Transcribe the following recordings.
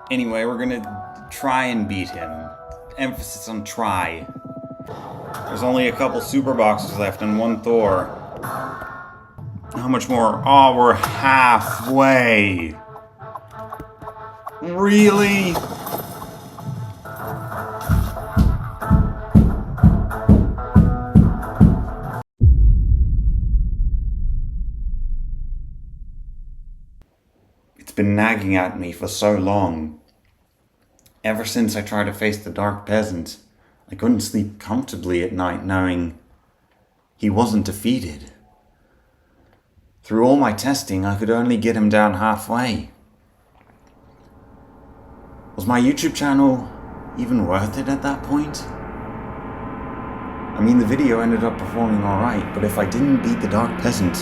Anyway, we're gonna try and beat him. Emphasis on try. There's only a couple super boxes left and one Thor. How much more? Oh, we're halfway. Really? It's been nagging at me for so long. Ever since I tried to face the Dark Peasant, I couldn't sleep comfortably at night knowing he wasn't defeated. Through all my testing, I could only get him down halfway. Was my YouTube channel even worth it at that point? I mean, the video ended up performing alright, but if I didn't beat the Dark Peasant,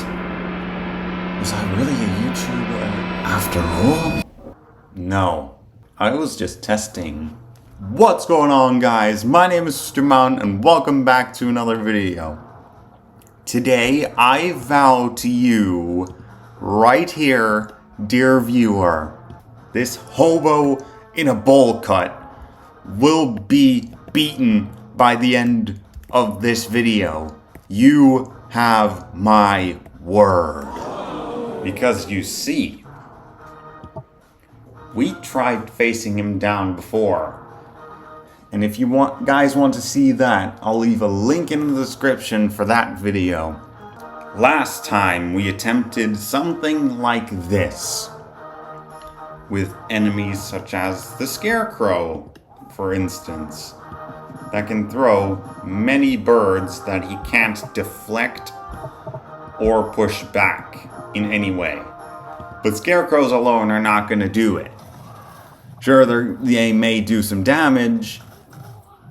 was I really a YouTuber after all? No, I was just testing. What's going on, guys? My name is Mr. Mount and welcome back to another video. Today, I vow to you, right here, dear viewer, this hobo in a bowl cut will be beaten by the end of this video. You have my word. Because you see, we tried facing him down before. And if you guys want to see that, I'll leave a link in the description for that video. Last time we attempted something like this, with enemies such as the Scarecrow, for instance, that can throw many birds that he can't deflect or push back in any way. But Scarecrows alone are not going to do it. Sure, they may do some damage,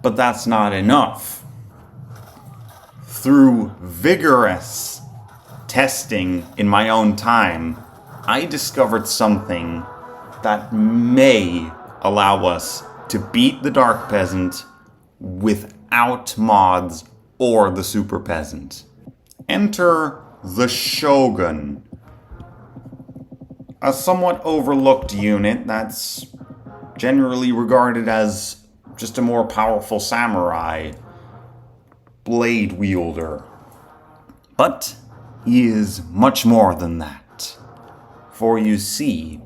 but that's not enough. Through vigorous testing in my own time, I discovered something that may allow us to beat the Dark Peasant without mods or the Super Peasant. Enter the Shogun, a somewhat overlooked unit that's generally regarded as just a more powerful samurai blade wielder. But he is much more than that. For you see,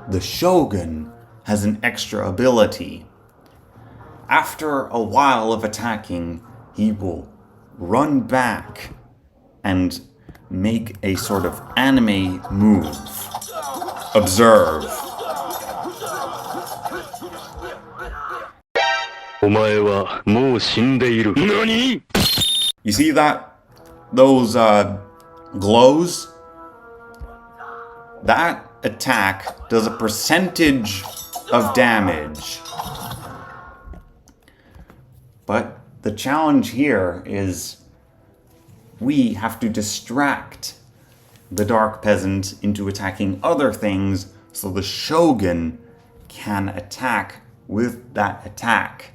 the Shogun has an extra ability. After a while of attacking, he will run back and make a sort of anime move. Observe. You see that? Those glows? That attack does a percentage of damage. But the challenge here is we have to distract the Dark Peasant into attacking other things so the Shogun can attack with that attack.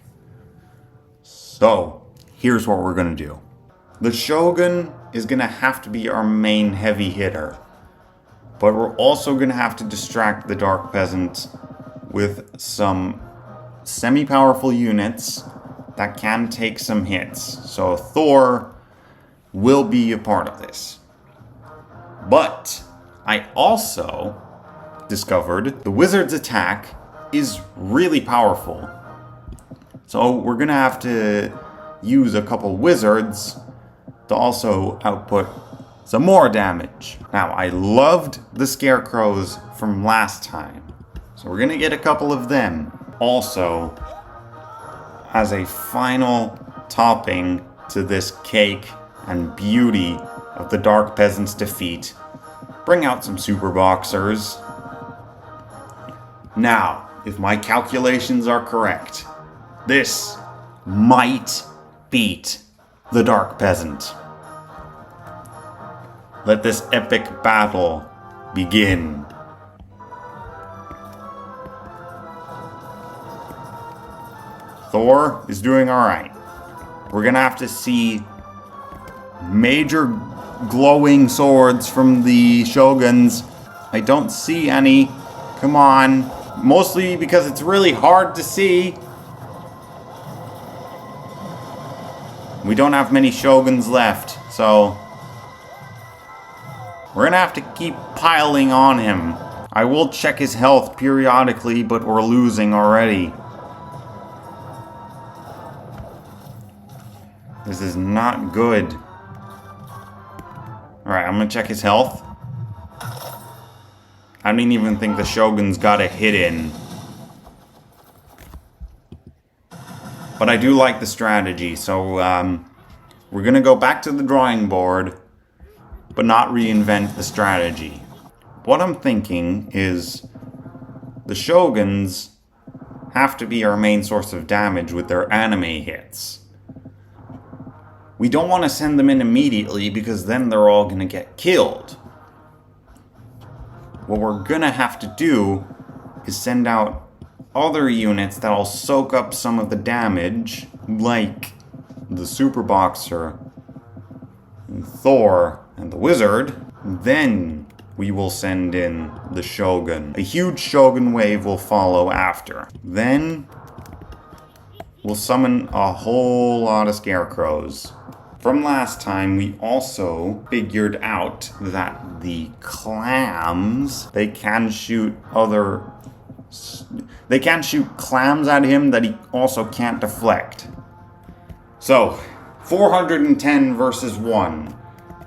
So, here's what we're gonna do. The Shogun is gonna have to be our main heavy hitter, but we're also gonna have to distract the Dark Peasant with some semi-powerful units that can take some hits. So Thor will be a part of this. But I also discovered the wizard's attack is really powerful. So we're gonna have to use a couple wizards to also output some more damage. Now, I loved the Scarecrows from last time, so we're gonna get a couple of them. Also, as a final topping to this cake and beauty of the Dark Peasant's defeat, bring out some super boxers. Now, if my calculations are correct, this might beat the Dark Peasant. Let this epic battle begin. Thor is doing alright. We're gonna have to see major glowing swords from the Shoguns. I don't see any. Come on. Mostly because it's really hard to see. We don't have many shoguns left, so we're gonna have to keep piling on him. I will check his health periodically, but we're losing already. This is not good. Alright, I'm gonna check his health. I didn't even think the Shogun's got a hit in. But I do like the strategy, so we're gonna go back to the drawing board, but not reinvent the strategy. What I'm thinking is the Shoguns have to be our main source of damage with their anime hits. We don't want to send them in immediately because then they're all gonna get killed. What we're gonna have to do is send out other units that'll soak up some of the damage, like the Super Boxer, and Thor, and the Wizard. Then we will send in the Shogun. A huge Shogun wave will follow after. Then we'll summon a whole lot of Scarecrows. From last time, we also figured out that the clams, they can shoot clams at him that he also can't deflect. So, 410 versus 1.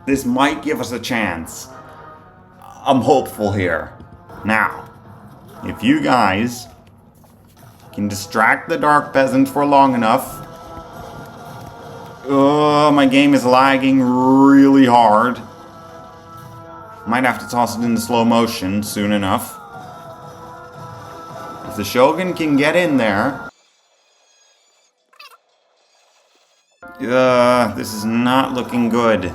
This might give us a chance. I'm hopeful here. Now, if you guys can distract the Dark Peasant for long enough. My game is lagging really hard. Might have to toss it into slow motion soon enough. If the Shogun can get in there... this is not looking good.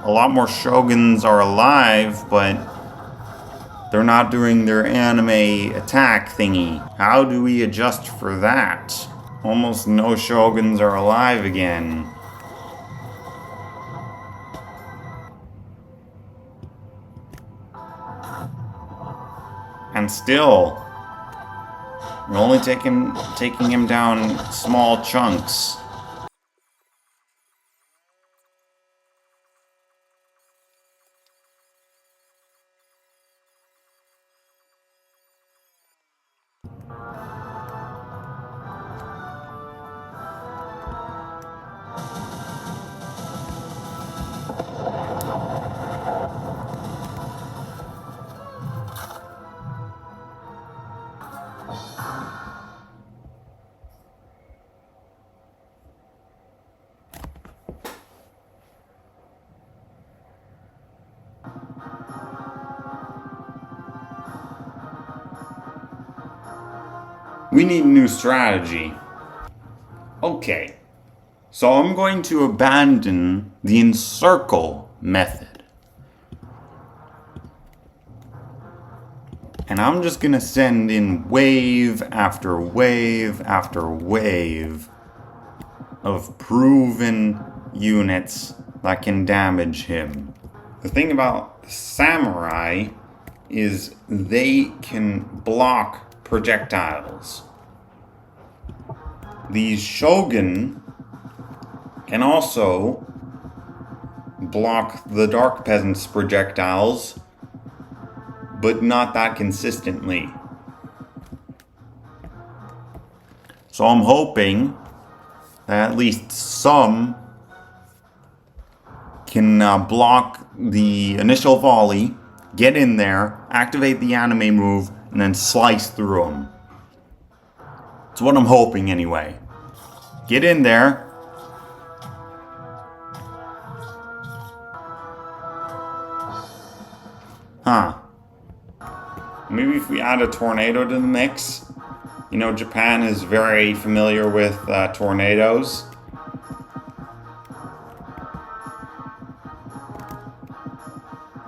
A lot more Shoguns are alive, but they're not doing their anime attack thingy. How do we adjust for that? Almost no Shoguns are alive again. And still, we're only taking him down small chunks. We need a new strategy. Okay, so I'm going to abandon the encircle method. And I'm just gonna send in wave after wave after wave of proven units that can damage him. The thing about samurai is they can block projectiles. The Shogun can also block the Dark Peasant's projectiles, but not that consistently. So I'm hoping that at least some can block the initial volley, get in there, activate the anime move, and then slice through them. That's what I'm hoping anyway. Get in there. Huh. Maybe if we add a tornado to the mix. You know, Japan is very familiar with tornadoes.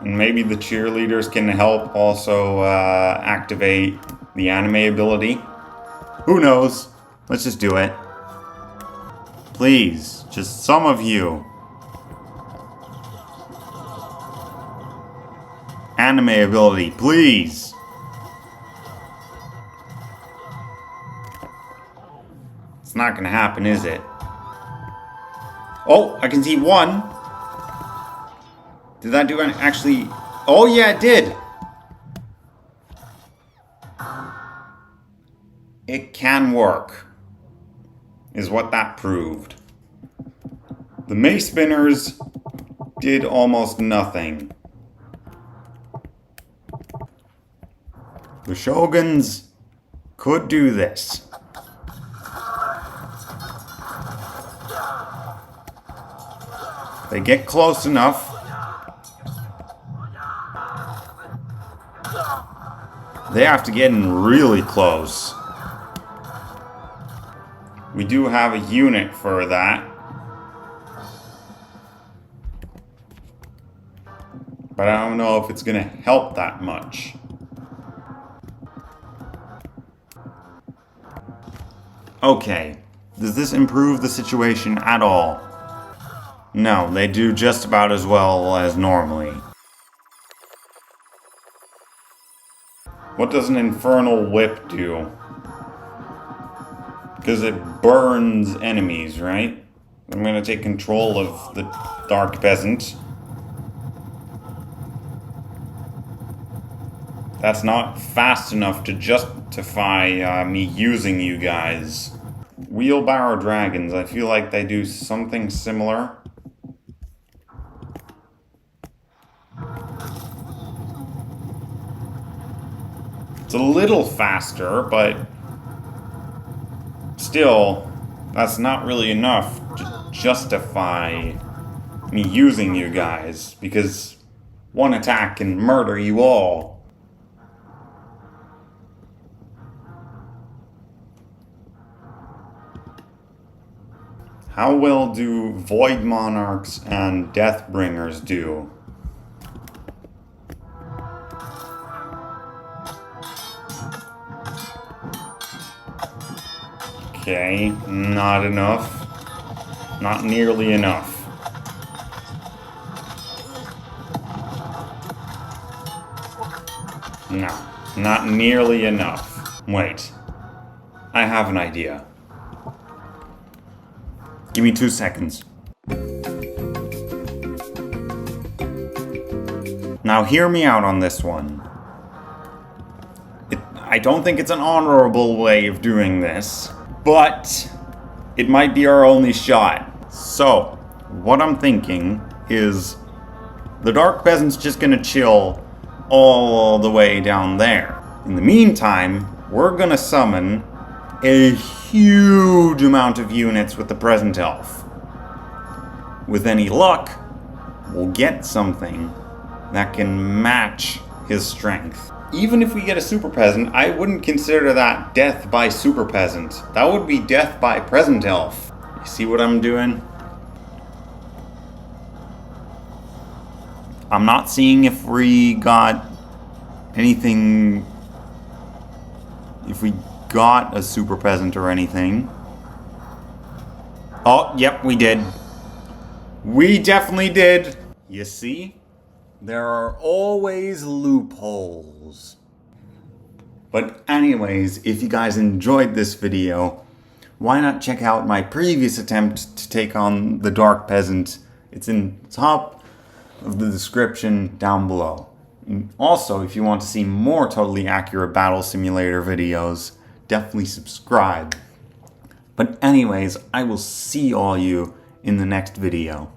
And maybe the cheerleaders can help also activate the anime ability. Who knows? Let's just do it. Please, just some of you. Anime ability, please. not gonna happen, is it? Oh, I can see one. Did that do any, actually? Oh yeah, it did. It can work, is what that proved. The mace spinners did almost nothing. The shoguns could do this. They get close enough. They have to get in really close. We do have a unit for that. But I don't know if it's gonna help that much. Okay, does this improve the situation at all? No, they do just about as well as normally. What does an infernal whip do? Because it burns enemies, right? I'm gonna take control of the Dark Peasant. That's not fast enough to justify me using you guys. Wheelbarrow dragons, I feel like they do something similar. It's a little faster, but still, that's not really enough to justify me using you guys, because one attack can murder you all. How well do Void Monarchs and Deathbringers do? Okay, not enough. Not nearly enough. No, not nearly enough. Wait, I have an idea. Give me 2 seconds. Now hear me out on this one. I don't think it's an honorable way of doing this, but it might be our only shot. So, what I'm thinking is the Dark Peasant's just gonna chill all the way down there. In the meantime, we're gonna summon a huge amount of units with the present elf. With any luck, we'll get something that can match his strength. Even if we get a super peasant, I wouldn't consider that death by super peasant. That would be death by present elf. You see what I'm doing? I'm not seeing if we got anything, if we got a super peasant or anything. Oh, yep, we did. We definitely did. You see? There are always loopholes. But anyways, if you guys enjoyed this video, why not check out my previous attempt to take on the Dark Peasant? It's in the top of the description down below. And also, if you want to see more totally accurate battle simulator videos, definitely subscribe. But anyways, I will see all you in the next video.